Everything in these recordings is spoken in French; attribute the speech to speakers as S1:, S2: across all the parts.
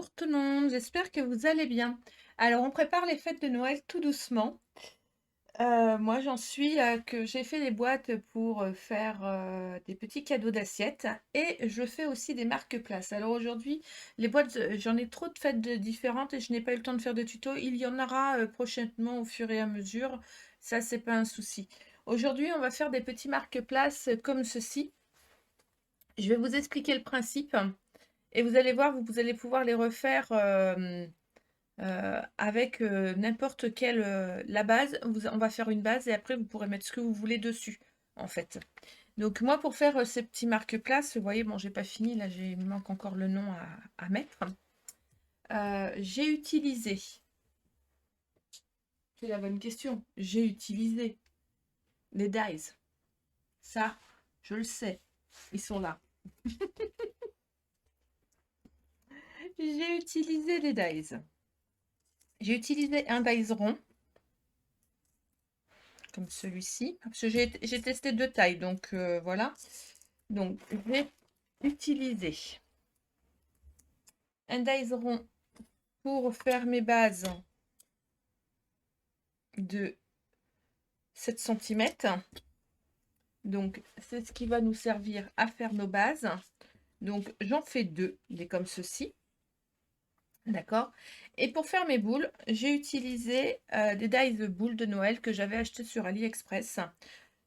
S1: Bonjour tout le monde, j'espère que vous allez bien. Alors, on prépare les fêtes de Noël tout doucement. Moi, j'en suis à que j'ai fait les boîtes pour faire des petits cadeaux d'assiettes et je fais aussi des marque-places. Alors aujourd'hui, les boîtes, j'en ai trop de fêtes différentes et je n'ai pas eu le temps de faire de tuto. Il y en aura prochainement au fur et à mesure. Ça, c'est pas un souci. Aujourd'hui, on va faire des petits marque-places comme ceci. Je vais vous expliquer le principe. Et vous allez voir, vous allez pouvoir les refaire avec n'importe quelle la base. On va faire une base et après vous pourrez mettre ce que vous voulez dessus, en fait. Donc moi, pour faire ces petits marque-places, vous voyez, bon, j'ai pas fini, là, il me manque encore le nom à mettre. J'ai utilisé, c'est la bonne question, j'ai utilisé les dies. Ça, je le sais, ils sont là. J'ai utilisé les dies. J'ai utilisé un dies rond, comme celui-ci, parce que j'ai testé deux tailles, donc voilà. Donc, je vais utiliser un dies rond pour faire mes bases de 7 cm. Donc, c'est ce qui va nous servir à faire nos bases. Donc, j'en fais deux, des comme ceci. D'accord. Et pour faire mes boules, j'ai utilisé des dies de boules de Noël que j'avais acheté sur AliExpress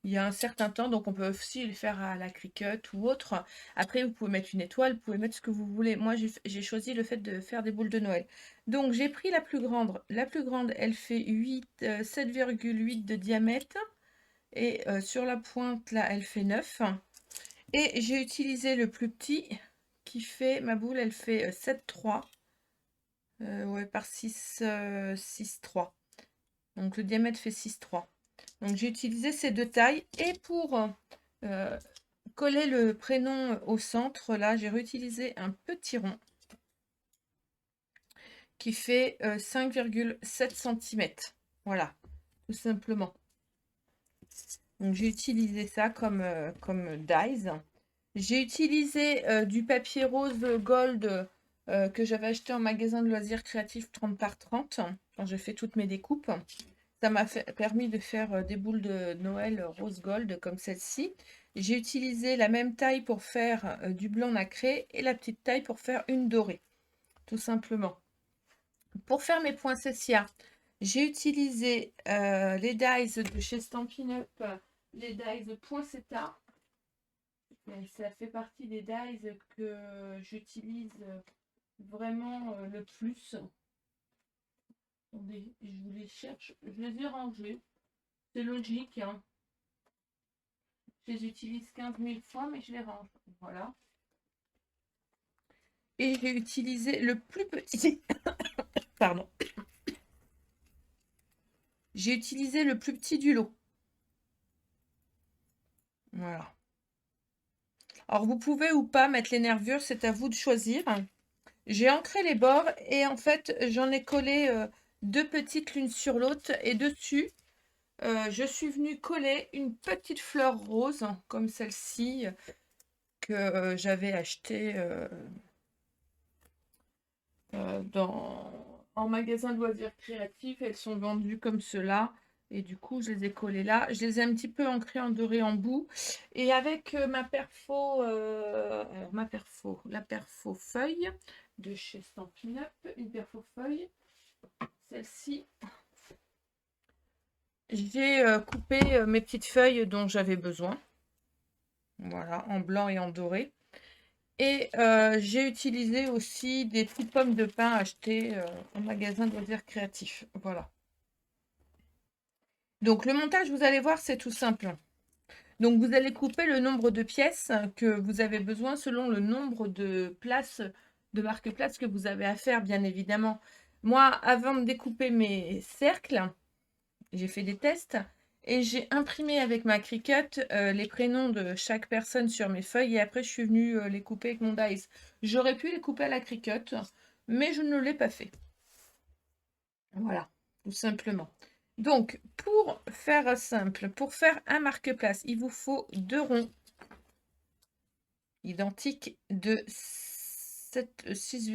S1: il y a un certain temps, donc on peut aussi les faire à la Cricut ou autre. Après, vous pouvez mettre une étoile, vous pouvez mettre ce que vous voulez. Moi, j'ai choisi le fait de faire des boules de Noël. Donc, j'ai pris la plus grande. La plus grande, elle fait 7,8 de diamètre. Et sur la pointe, là, elle fait 9. Et j'ai utilisé le plus petit qui fait, ma boule, elle fait 7,3. Ouais, par 6,3. Donc, le diamètre fait 6,3. Donc j'ai utilisé ces deux tailles et pour coller le prénom au centre, là j'ai réutilisé un petit rond qui fait 5,7 cm. Voilà, tout simplement. Donc j'ai utilisé ça comme dies. J'ai utilisé du papier rose gold que j'avais acheté en magasin de loisirs créatifs 30 par 30 quand j'ai fait toutes mes découpes. Ça m'a permis de faire des boules de Noël rose gold comme celle-ci. J'ai utilisé la même taille pour faire du blanc nacré et la petite taille pour faire une dorée, tout simplement. Pour faire mes poinsettias, j'ai utilisé les dies de chez Stampin' Up, les dies Poinsettia. Ça fait partie des dies que j'utilise vraiment le plus. Attendez, je vous les cherche. Je les ai rangés. C'est logique, hein. Je les utilise 15 000 fois, mais je les range. Voilà. Et j'ai utilisé le plus petit. Pardon. J'ai utilisé le plus petit du lot. Voilà. Alors, vous pouvez ou pas mettre les nervures, c'est à vous de choisir. J'ai ancré les bords et en fait, j'en ai collé deux petites l'une sur l'autre. Et dessus, je suis venue coller une petite fleur rose, comme celle-ci, que j'avais achetée en magasin de loisirs créatifs. Elles sont vendues comme cela. Et du coup, je les ai collées là. Je les ai un petit peu ancrées en doré en bout. Et avec ma perfo, la perfo feuille de chez Stampin' Up, une perfo feuille, celle-ci, j'ai coupé mes petites feuilles dont j'avais besoin. Voilà, en blanc et en doré. Et j'ai utilisé aussi des petites pommes de pin achetées en magasin de loisirs créatifs. Voilà. Donc le montage, vous allez voir, c'est tout simple. Donc vous allez couper le nombre de pièces que vous avez besoin selon le nombre de places, de marque-places que vous avez à faire, bien évidemment. Moi, avant de découper mes cercles, j'ai fait des tests et j'ai imprimé avec ma Cricut les prénoms de chaque personne sur mes feuilles et après je suis venue les couper avec mon dies. J'aurais pu les couper à la Cricut, mais je ne l'ai pas fait. Voilà, tout simplement. Donc, pour faire simple, pour faire un marque-place, il vous faut deux ronds identiques de 6,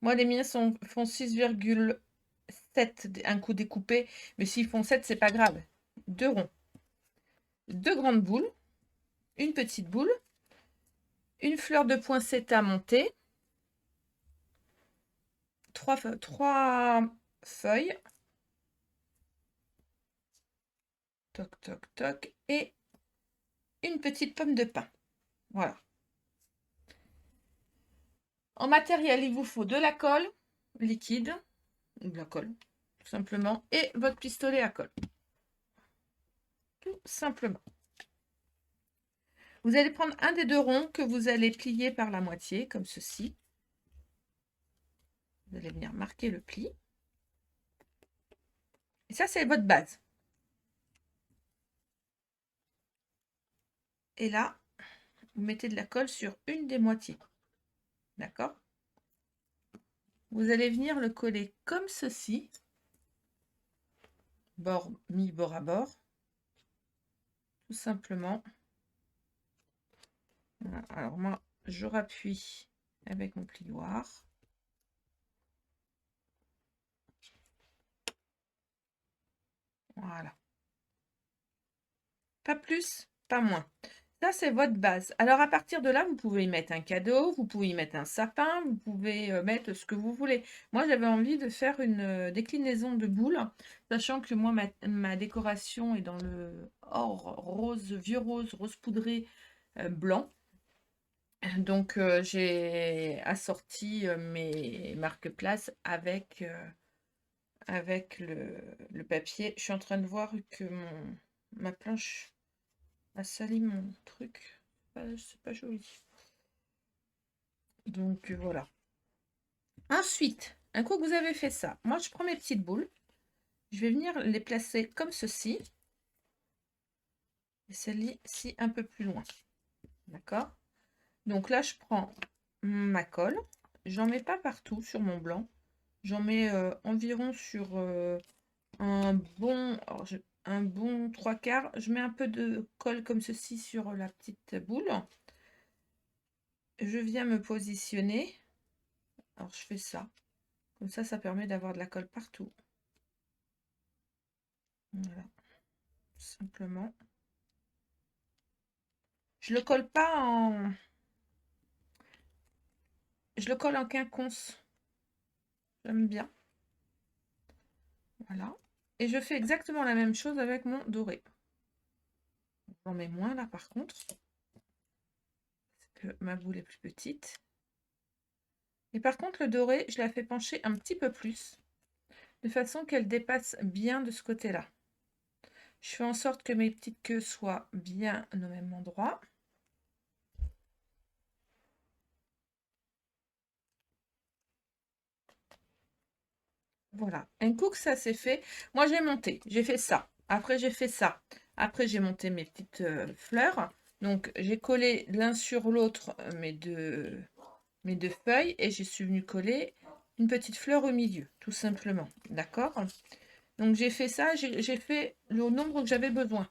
S1: moi les miens font 6,7 un coup découpé, mais s'ils font 7, c'est pas grave. 2 ronds, 2 grandes boules, une petite boule, une fleur de poinsettia montée, 3 feuilles, toc toc toc, et une petite pomme de pin. Voilà. En matériel, il vous faut de la colle liquide, ou de la colle, tout simplement, et votre pistolet à colle. Tout simplement. Vous allez prendre un des 2 ronds que vous allez plier par la moitié, comme ceci. Vous allez venir marquer le pli. Et ça, c'est votre base. Et là, vous mettez de la colle sur une des moitiés. D'accord? Vous allez venir le coller comme ceci. Bord, mi-bord à bord. Tout simplement. Voilà. Alors moi, je rappuie avec mon plioir. Voilà. Pas plus, pas moins. Ça, c'est votre base. Alors, à partir de là, vous pouvez y mettre un cadeau, vous pouvez y mettre un sapin, vous pouvez mettre ce que vous voulez. Moi, j'avais envie de faire une déclinaison de boules, sachant que moi, ma décoration est dans le or rose, vieux rose, rose poudré blanc. Donc, j'ai assorti mes marque-places avec le papier. Je suis en train de voir que ma planche a sali mon truc. C'est pas joli. Donc, voilà. Ensuite, un coup que vous avez fait ça, moi, je prends mes petites boules. Je vais venir les placer comme ceci. Et celle-ci un peu plus loin. D'accord? Donc là, je prends ma colle. J'en mets pas partout sur mon blanc. J'en mets environ sur un bon 3/4. Je mets un peu de colle comme ceci sur la petite boule. Je viens me positionner. Alors je fais ça. Comme ça permet d'avoir de la colle partout. Voilà. Tout simplement. Je le colle pas en... Je le colle en quinconce. J'aime bien. Voilà. Et je fais exactement la même chose avec mon doré. J'en mets moins là par contre. Parce que ma boule est plus petite. Et par contre, le doré, je la fais pencher un petit peu plus. De façon qu'elle dépasse bien de ce côté-là. Je fais en sorte que mes petites queues soient bien au même endroit. Voilà. Un coup que ça c'est fait, moi j'ai monté, j'ai fait ça. Après j'ai fait ça. Après j'ai monté mes petites fleurs. Donc j'ai collé l'un sur l'autre mes deux feuilles et je suis venue coller une petite fleur au milieu, tout simplement. D'accord? Donc j'ai fait ça, j'ai fait le nombre que j'avais besoin.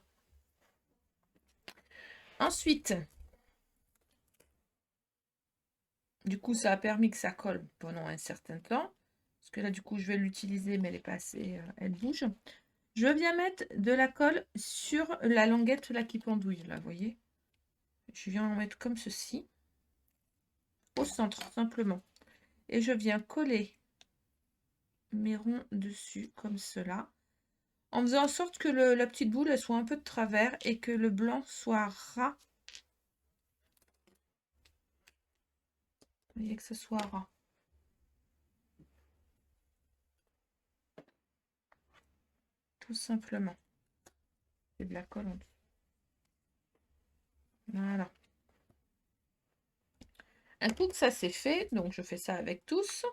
S1: Ensuite, du coup, ça a permis que ça colle pendant un certain temps. Parce que là, du coup, je vais l'utiliser, mais elle est pas assez, elle bouge. Je viens mettre de la colle sur la languette là qui pendouille, là, vous voyez? Je viens en mettre comme ceci, au centre, simplement. Et je viens coller mes ronds dessus, comme cela, en faisant en sorte que la petite boule, elle soit un peu de travers et que le blanc soit ras. Vous voyez que ce soit ras. Tout simplement. Et de la colle en dessous. Voilà. Un coup que ça c'est fait, donc je fais ça avec tous.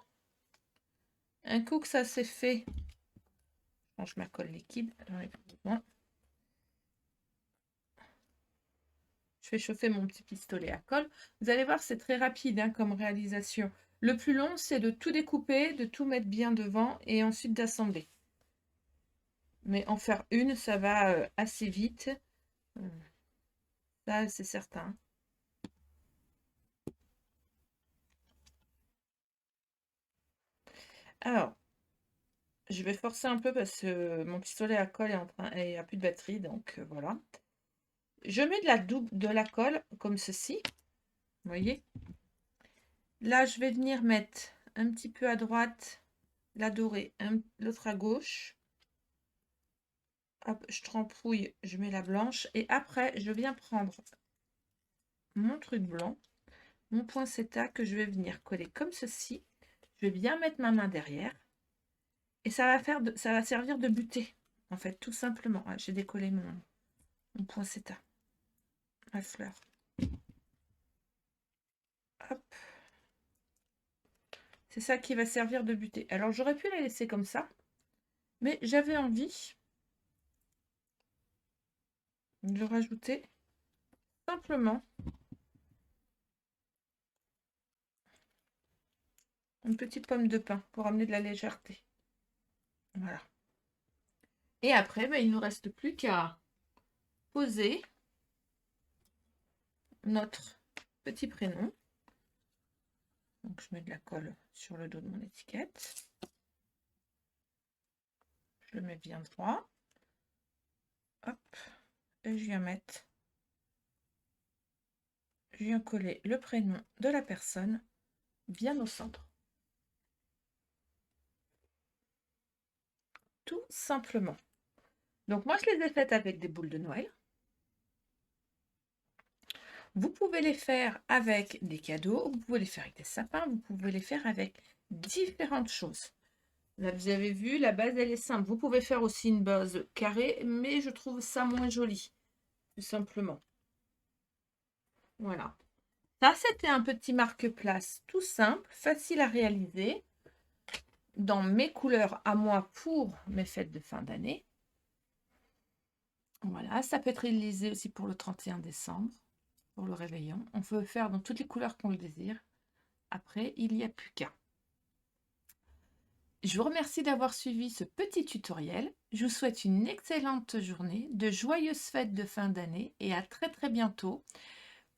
S1: Un coup que ça c'est fait, je range ma colle liquide, j'en ai plus besoin. Je fais chauffer mon petit pistolet à colle. Vous allez voir, c'est très rapide hein, comme réalisation. Le plus long, c'est de tout découper, de tout mettre bien devant et ensuite d'assembler. Mais en faire une, ça va assez vite. Ça, c'est certain. Alors, je vais forcer un peu parce que mon pistolet à colle est en train et a plus de batterie, donc voilà. Je mets de la colle comme ceci, vous voyez. Là, je vais venir mettre un petit peu à droite la dorée, l'autre à gauche. Hop, je trempouille, je mets la blanche et après, je viens prendre mon truc blanc, mon poinsettia que je vais venir coller comme ceci. Je vais bien mettre ma main derrière et ça va servir de butée, en fait, tout simplement. Ah, j'ai décollé mon poinsettia, ma fleur. Hop. C'est ça qui va servir de butée. Alors, j'aurais pu la laisser comme ça, mais j'avais envie de rajouter simplement une petite pomme de pin pour amener de la légèreté. Voilà. Et après, il ne nous reste plus qu'à poser notre petit prénom. Donc, je mets de la colle sur le dos de mon étiquette. Je le mets bien droit. Hop. Et je viens coller le prénom de la personne bien au centre. Tout simplement. Donc, moi, je les ai faites avec des boules de Noël. Vous pouvez les faire avec des cadeaux, vous pouvez les faire avec des sapins, vous pouvez les faire avec différentes choses. Là, vous avez vu, la base, elle est simple. Vous pouvez faire aussi une base carrée, mais je trouve ça moins joli, tout simplement. Voilà. Ça, c'était un petit marque-place tout simple, facile à réaliser, dans mes couleurs à moi pour mes fêtes de fin d'année. Voilà, ça peut être réalisé aussi pour le 31 décembre, pour le réveillon. On peut faire dans toutes les couleurs qu'on le désire. Après, il n'y a plus qu'à. Je vous remercie d'avoir suivi ce petit tutoriel. Je vous souhaite une excellente journée, de joyeuses fêtes de fin d'année et à très très bientôt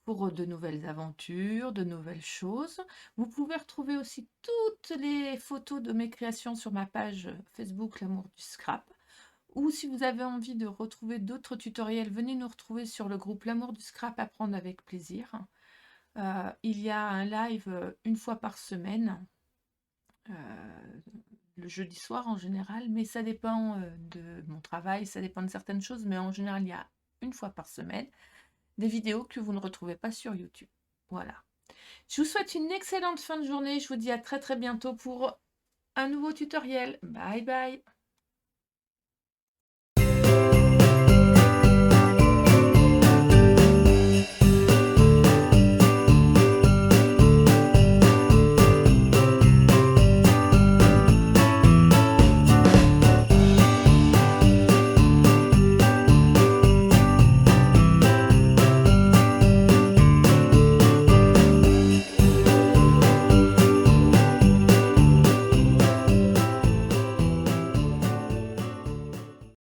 S1: pour de nouvelles aventures, de nouvelles choses. Vous pouvez retrouver aussi toutes les photos de mes créations sur ma page Facebook L'amour du scrap. Ou si vous avez envie de retrouver d'autres tutoriels, venez nous retrouver sur le groupe L'amour du scrap, apprendre avec plaisir. Il y a un live une fois par semaine. Le jeudi soir en général, mais ça dépend de mon travail, ça dépend de certaines choses, mais en général, il y a une fois par semaine des vidéos que vous ne retrouvez pas sur YouTube. Voilà. Je vous souhaite une excellente fin de journée. Je vous dis à très très bientôt pour un nouveau tutoriel. Bye bye.